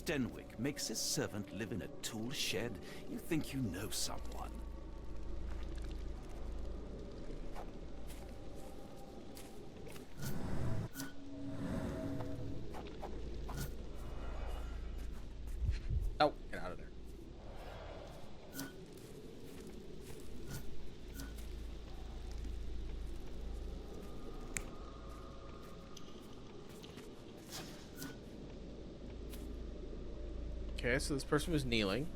Stenwick makes his servant live in a tool shed, you think you know someone. Oh, get out of there. Okay, so this person was kneeling.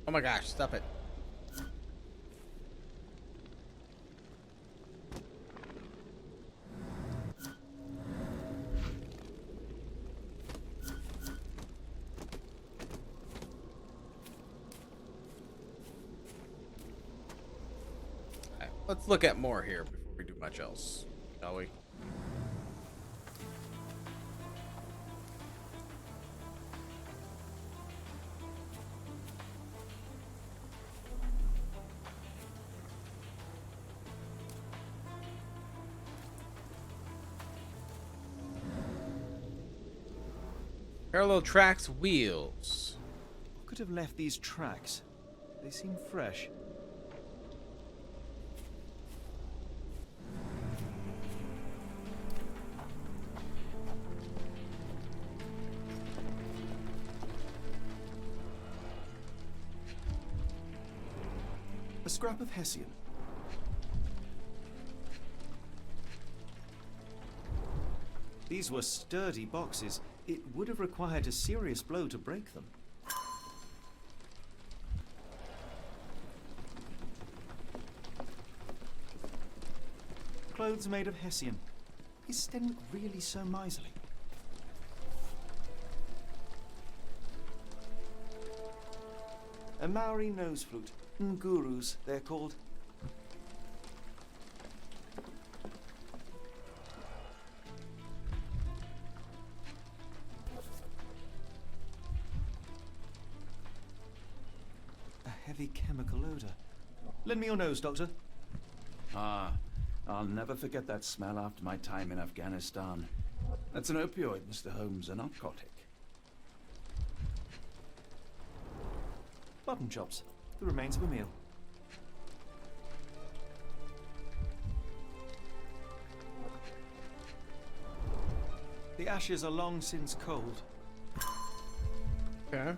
Oh my gosh, stop it. Alright, let's look at more here before we do much else, shall we? Parallel tracks, wheels. Who could have left these tracks? They seem fresh. A scrap of Hessian. These were sturdy boxes. It would have required a serious blow to break them. Clothes made of Hessian. Is Stenwick really so miserly? A Maori nose flute. Ngurus, they're called. A heavy chemical odor. Lend me your nose, Doctor. Ah, I'll never forget that smell after my time in Afghanistan. That's an opioid, Mr. Holmes, a narcotic. Mutton chops, the remains of a meal. The ashes are long since cold. Okay.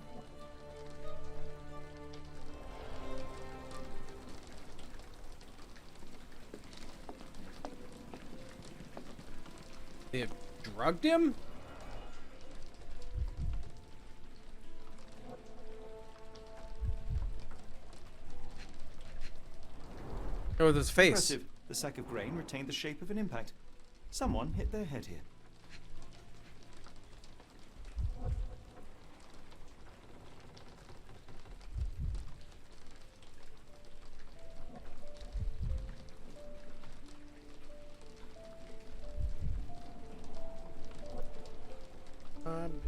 They have drugged him? Oh, with his face. Impressive. The sack of grain retained the shape of an impact. Someone hit their head here.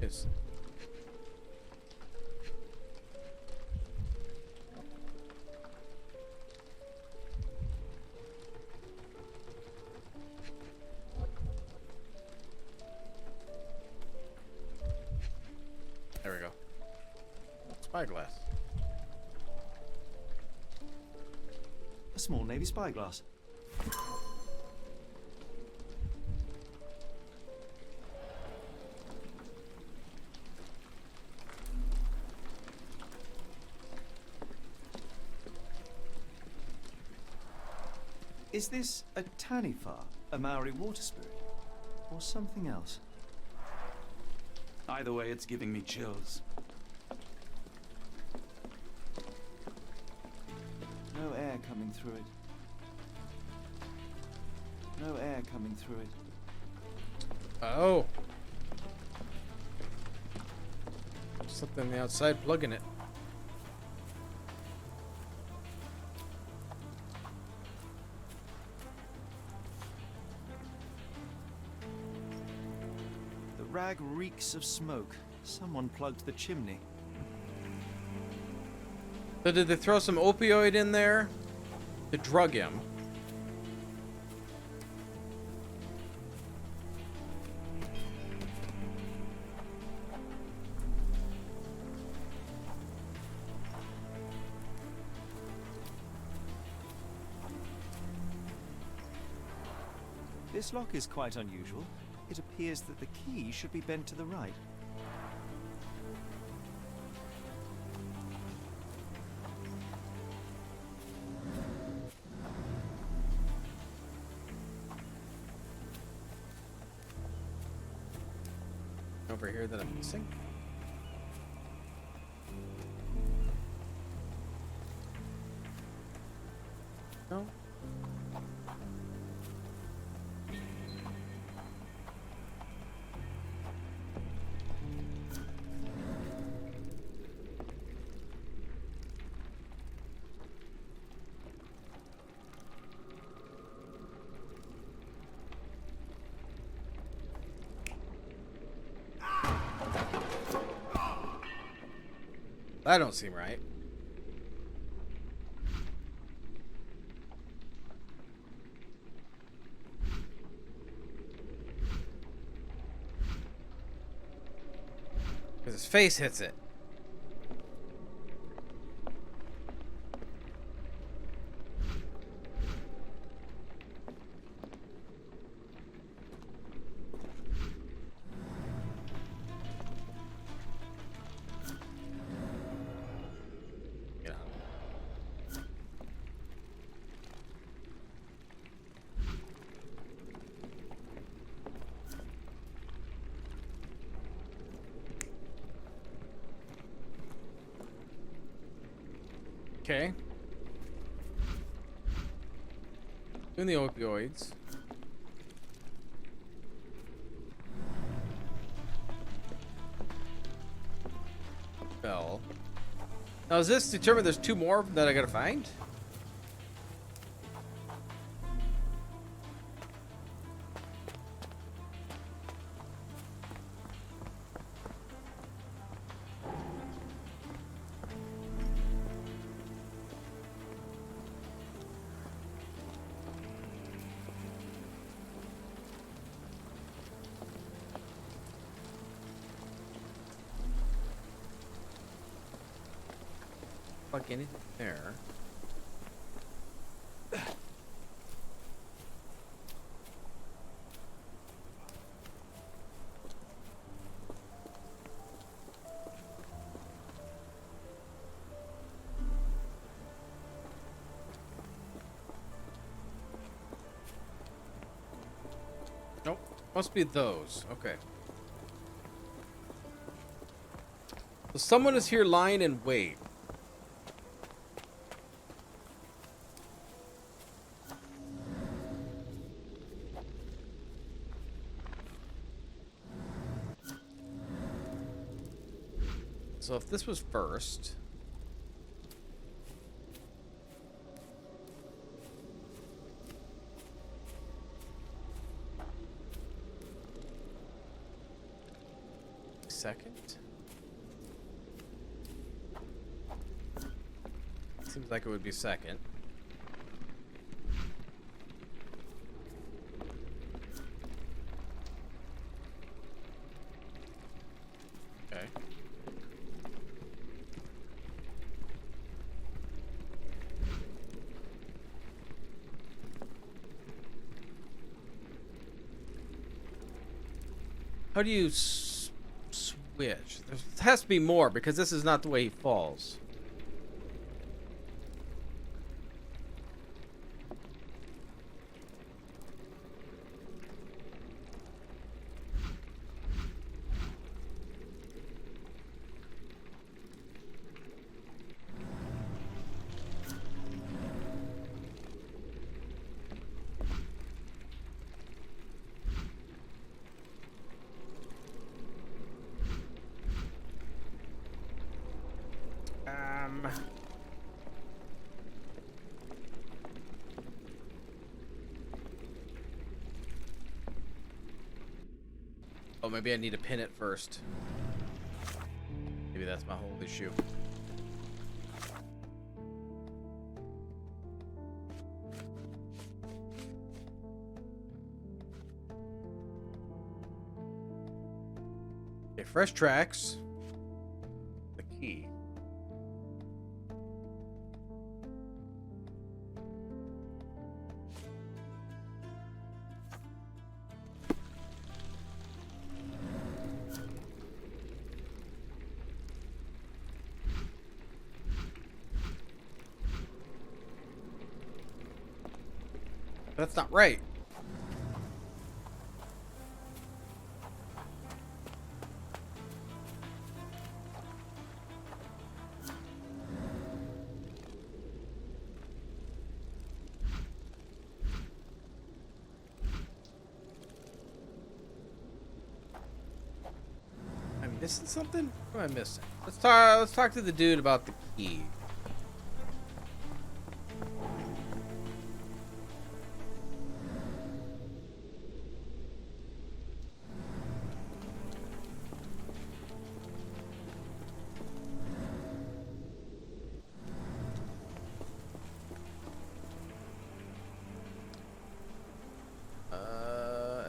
Yes. There we go. Spyglass. A small navy spyglass. Is this a Taniwha, a Maori water spirit, or something else? Either way, it's giving me chills. No air coming through it. No air coming through it. Oh. Something on the outside plugging it. rag reeks of smoke. Someone plugged the chimney. So did they throw some opioid in there to drug him? This lock is quite unusual. It appears that the key should be bent to the right. Over here that I'm missing? No? That don't seem right. Because his face hits it. Okay. Doing the opioids. Bell. Now, is this determined there's two more that I gotta find? Like anything there. Nope. Must be those. Okay. So someone is here lying in wait. So if this was first, second, seems like it would be second. Okay. How do you switch? There has to be more because this is not the way he falls. Oh, maybe I need to pin it first. Maybe that's my whole issue. Okay, fresh tracks. The key. That's not right. I'm missing something? What am I missing? Let's talk to the dude about the key.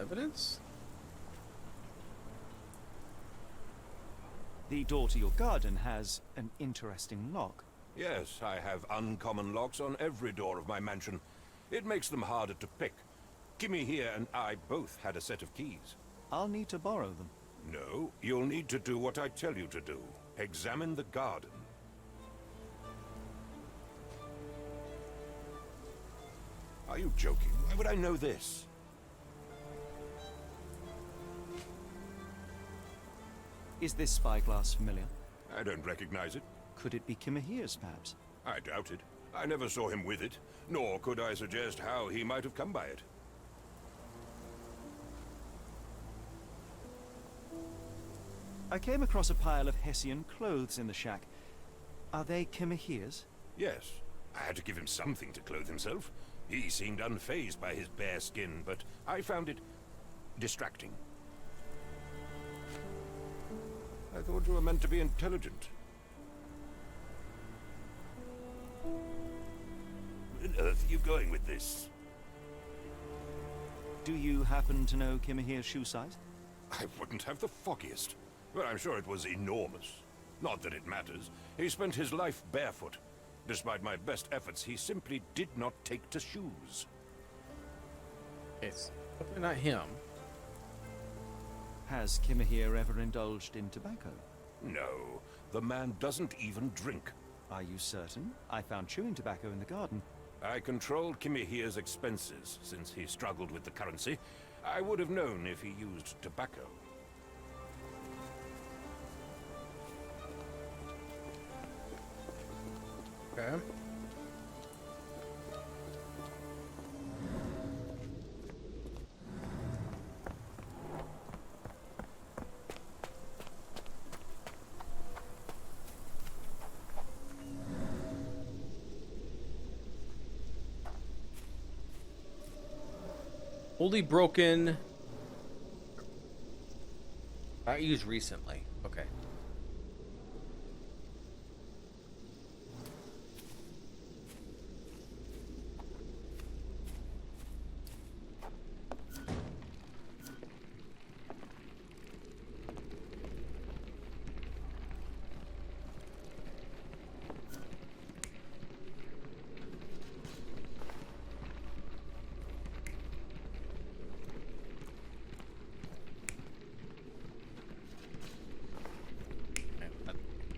Evidence? The door to your garden has an interesting lock. Yes, I have uncommon locks on every door of my mansion. It makes them harder to pick. Kimmy here and I both had a set of keys. I'll need to borrow them. No, you'll need to do what I tell you to do. Examine the garden. Are you joking? Why would I know this? Is this spyglass familiar? I don't recognize it. Could it be Kimahir's, perhaps? I doubt it. I never saw him with it, nor could I suggest how he might have come by it. I came across a pile of Hessian clothes in the shack. Are they Kimahir's? Yes. I had to give him something to clothe himself. He seemed unfazed by his bare skin, but I found it distracting. I thought you were meant to be intelligent. Where on earth are you going with this? Do you happen to know Kimahir's shoe size? I wouldn't have the foggiest. But I'm sure it was enormous. Not that it matters. He spent his life barefoot. Despite my best efforts, he simply did not take to shoes. It's definitely not him. Has Kimahir ever indulged in tobacco? No, the man doesn't even drink. Are you certain? I found chewing tobacco in the garden. I controlled Kimahir's expenses since he struggled with the currency. I would have known if he used tobacco. Okay. Only broken. Not used recently. Okay.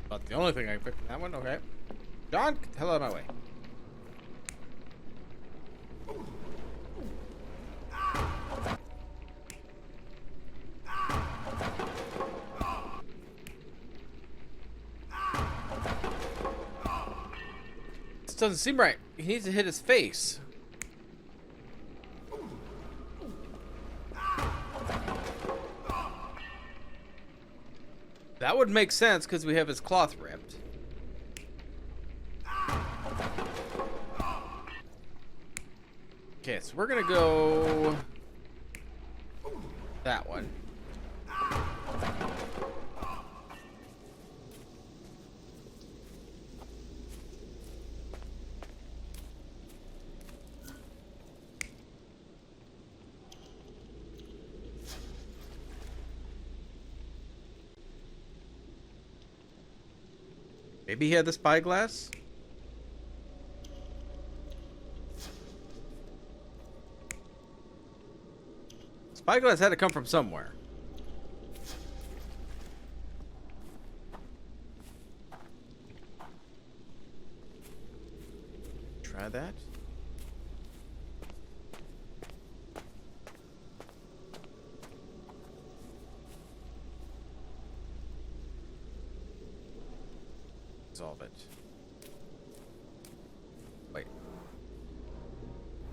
About the only thing I picked from that one. Okay. John, get the hell out of my way. This doesn't seem right. He needs to hit his face. That would make sense because we have his cloth ripped. Okay, so we're gonna go that one. Maybe he had the spyglass? Spyglass had to come from somewhere. Try that. Solve it. Wait.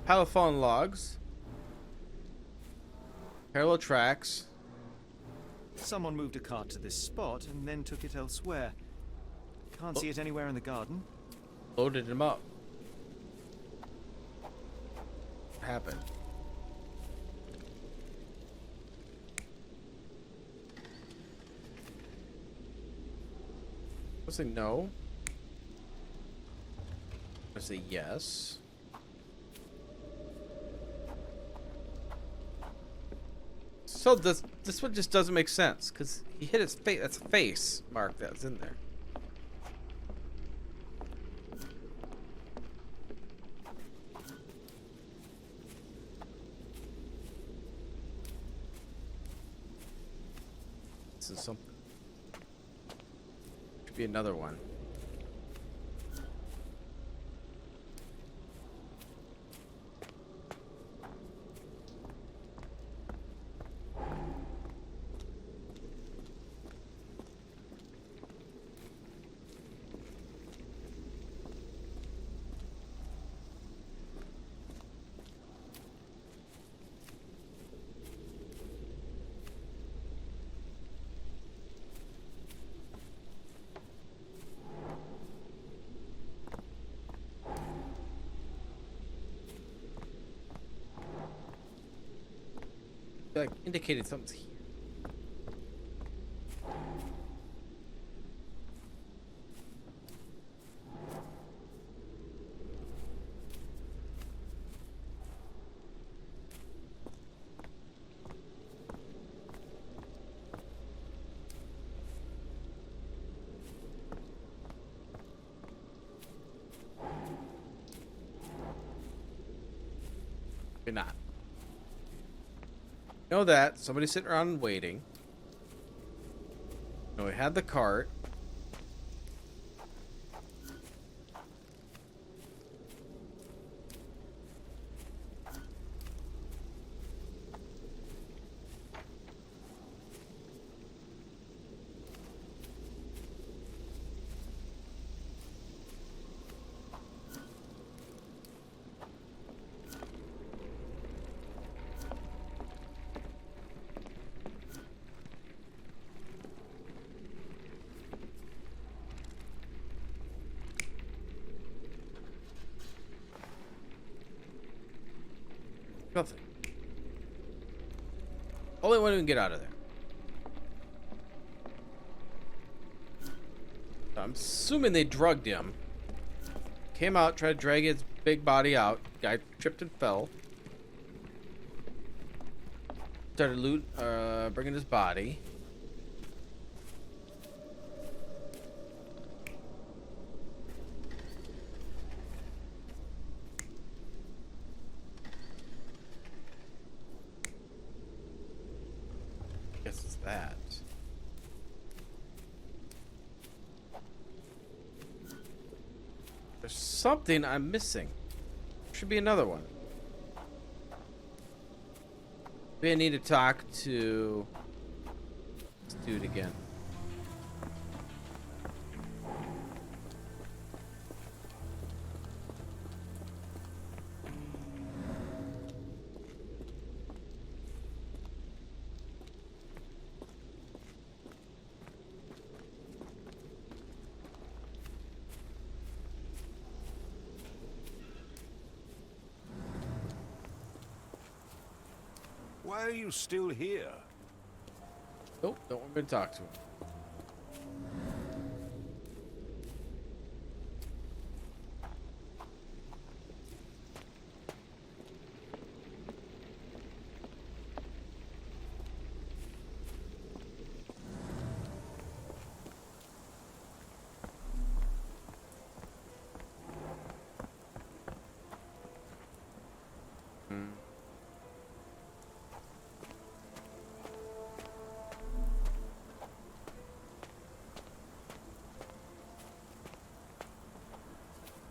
Pile of fallen logs. Parallel tracks. Someone moved a cart to this spot and then took it elsewhere. Can't see it anywhere in the garden. Loaded him up. What happened? I'll say no. I'll say yes. So this one just doesn't make sense because he hit his face. That's a face mark that's in there. This is something. Could be another one. Like indicated something's here. Maybe not. Know that somebody's sitting around and waiting. No, we had the cart. Nothing. Only one who can get out of there. I'm assuming they drugged him. Came out, tried to drag his big body out. Guy tripped and fell. Started bringing his body. Guess it's that. There's something I'm missing. Should be another one. Maybe I need to talk to this dude again. Why are you still here? Nope, don't want me to talk to him.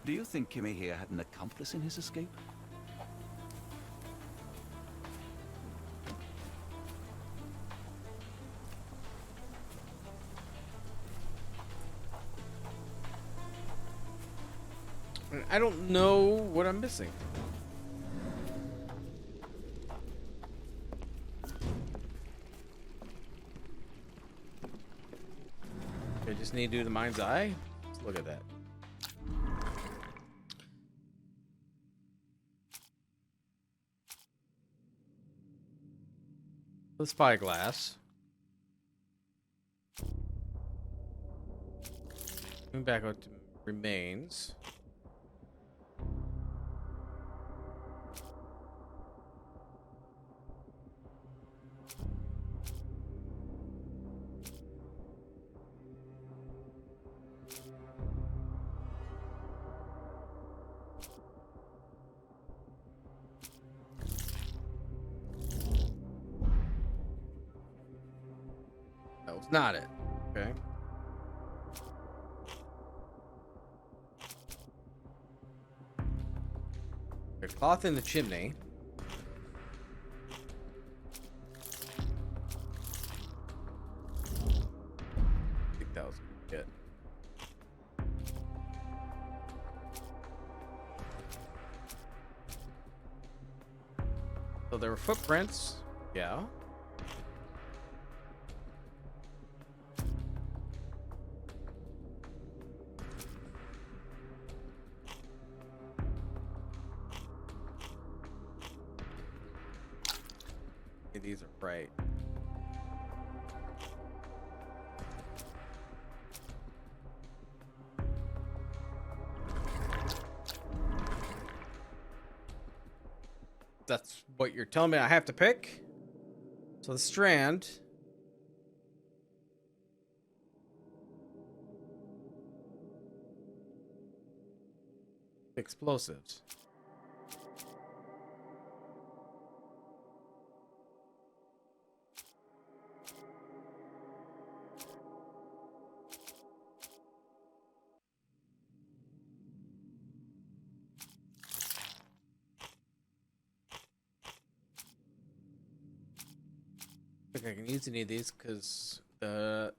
Do you think Kimmy here had an accomplice in his escape? I don't know what I'm missing. I just need to do the mind's eye. Let's look at that. The spyglass. Moving back out to remains. That was not it. Okay. A cloth in the chimney. I think that was it. So there were footprints. Yeah. These are right. That's what you're telling me I have to pick? So the strand. Explosives. I think I can use any of these because the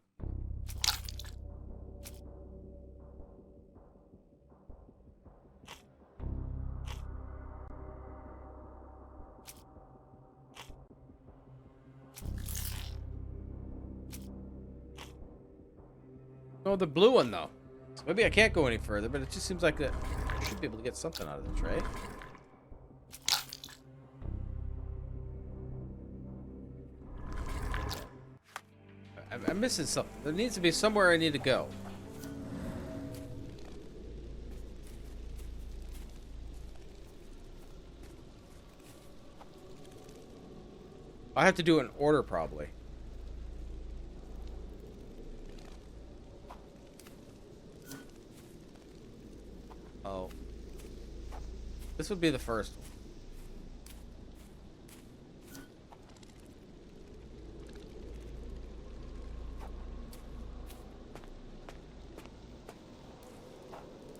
oh, the blue one though. So maybe I can't go any further, but it just seems like that I should be able to get something out of this, right? I'm missing something. There needs to be somewhere I need to go. I have to do it in order, probably. Oh. This would be the first one.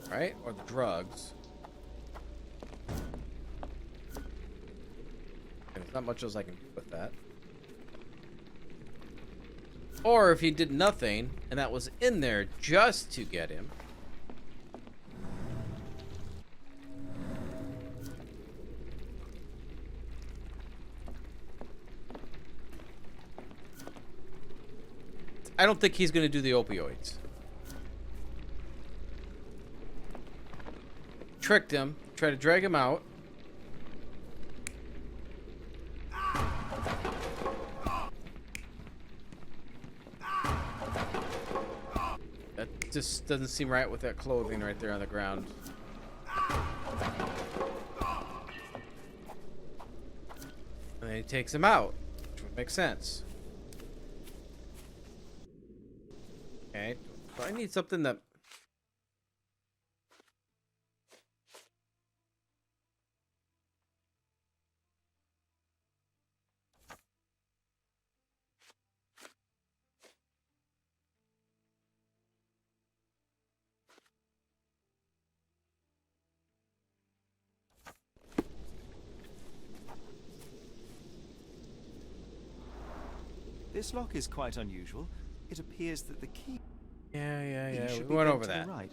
Right? Or the drugs. And there's not much else I can do with that. Or if he did nothing, and that was in there just to get him. I don't think he's going to do the opioids. Tricked him, tried to drag him out. That just doesn't seem right with that clothing right there on the ground. And then he takes him out, which would make sense. Okay, so I need something that... This lock is quite unusual. It appears that the key Yeah. should We be went bent over to the that. right.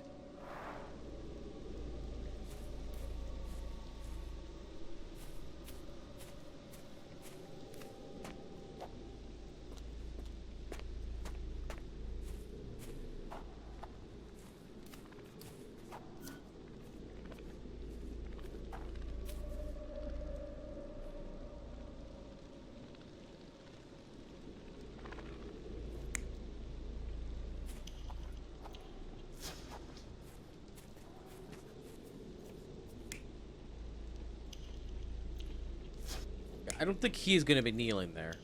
I don't think he's gonna be kneeling there.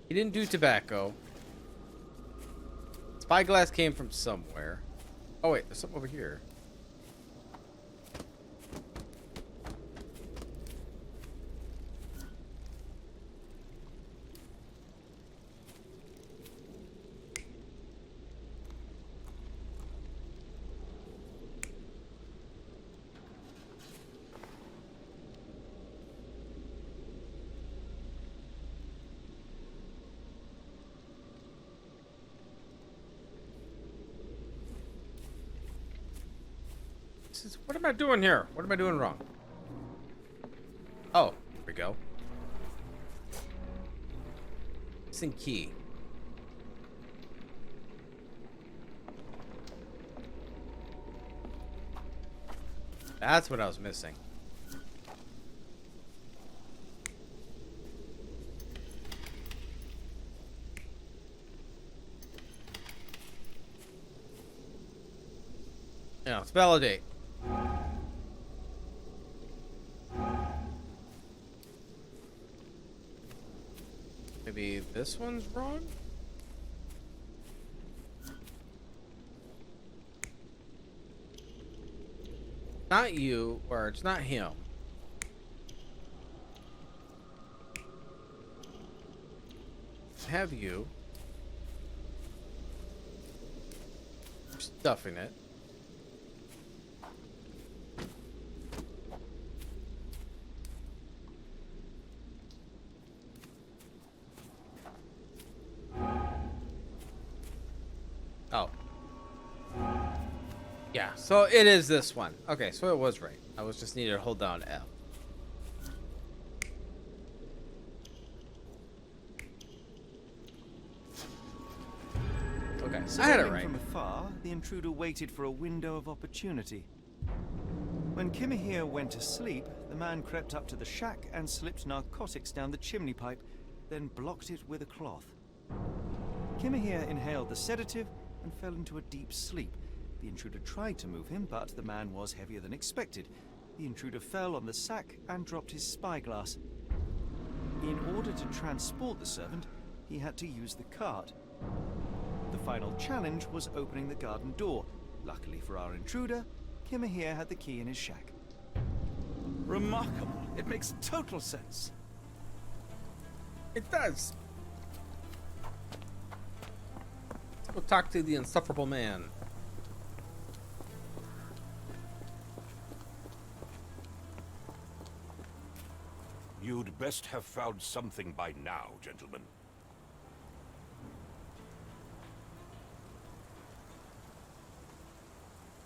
He didn't do tobacco. Spyglass came from somewhere. Oh wait, there's something over here. What am I doing here? What am I doing wrong? Oh, here we go. Missing key. That's what I was missing. Now, let's validate. Maybe this one's wrong? Not you, or it's not him. Have you? Stuffing it. Oh. Yeah, so it is this one. Okay, so it was right. I was just needed to hold down F. Okay, I had it Surveying right. from afar, the intruder waited for a window of opportunity. When Kimahir went to sleep, the man crept up to the shack and slipped narcotics down the chimney pipe, then blocked it with a cloth. Kimahir inhaled the sedative and fell into a deep sleep. The intruder tried to move him, but the man was heavier than expected. The intruder fell on the sack and dropped his spyglass. In order to transport the servant, he had to use the cart. The final challenge was opening the garden door. Luckily for our intruder, Kimahir had the key in his shack. Remarkable. It makes total sense. It does. Let's go talk to the insufferable man. You'd best have found something by now, gentlemen.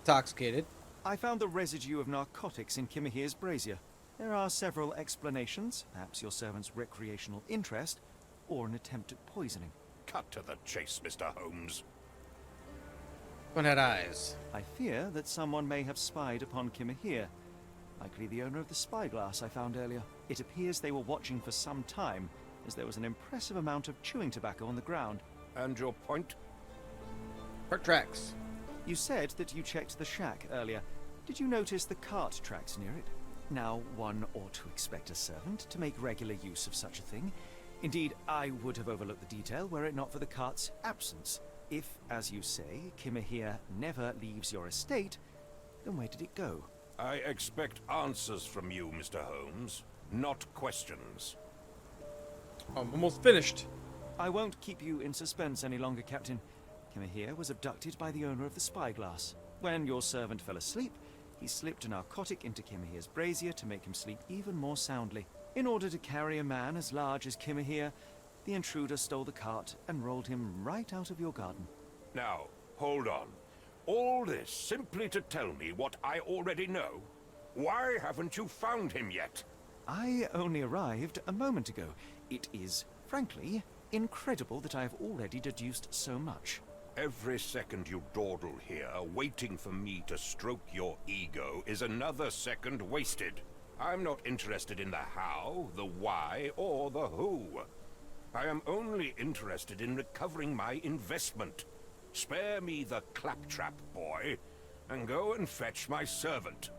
Intoxicated. I found the residue of narcotics in Kimahir's brazier. There are several explanations, perhaps your servant's recreational interest, or an attempt at poisoning. Cut to the chase, Mr. Holmes. One had eyes. I fear that someone may have spied upon Kimahir, likely the owner of the spyglass I found earlier. It appears they were watching for some time, as there was an impressive amount of chewing tobacco on the ground. And your point? Cart tracks. You said that you checked the shack earlier. Did you notice the cart tracks near it? Now, one ought to expect a servant to make regular use of such a thing. Indeed, I would have overlooked the detail were it not for the cart's absence. If, as you say, Kimahir never leaves your estate, then where did it go? I expect answers from you, Mr. Holmes, not questions. I'm almost finished. I won't keep you in suspense any longer, Captain. Kimahir was abducted by the owner of the spyglass. When your servant fell asleep, he slipped a narcotic into Kimahir's brazier to make him sleep even more soundly. In order to carry a man as large as Kimahir, The intruder stole the cart and rolled him right out of your garden. Now, hold on. All this simply to tell me what I already know? Why haven't you found him yet? I only arrived a moment ago. It is, frankly, incredible that I have already deduced so much. Every second you dawdle here, waiting for me to stroke your ego, is another second wasted. I'm not interested in the how, the why, or the who. I am only interested in recovering my investment. Spare me the claptrap, boy, and go and fetch my servant.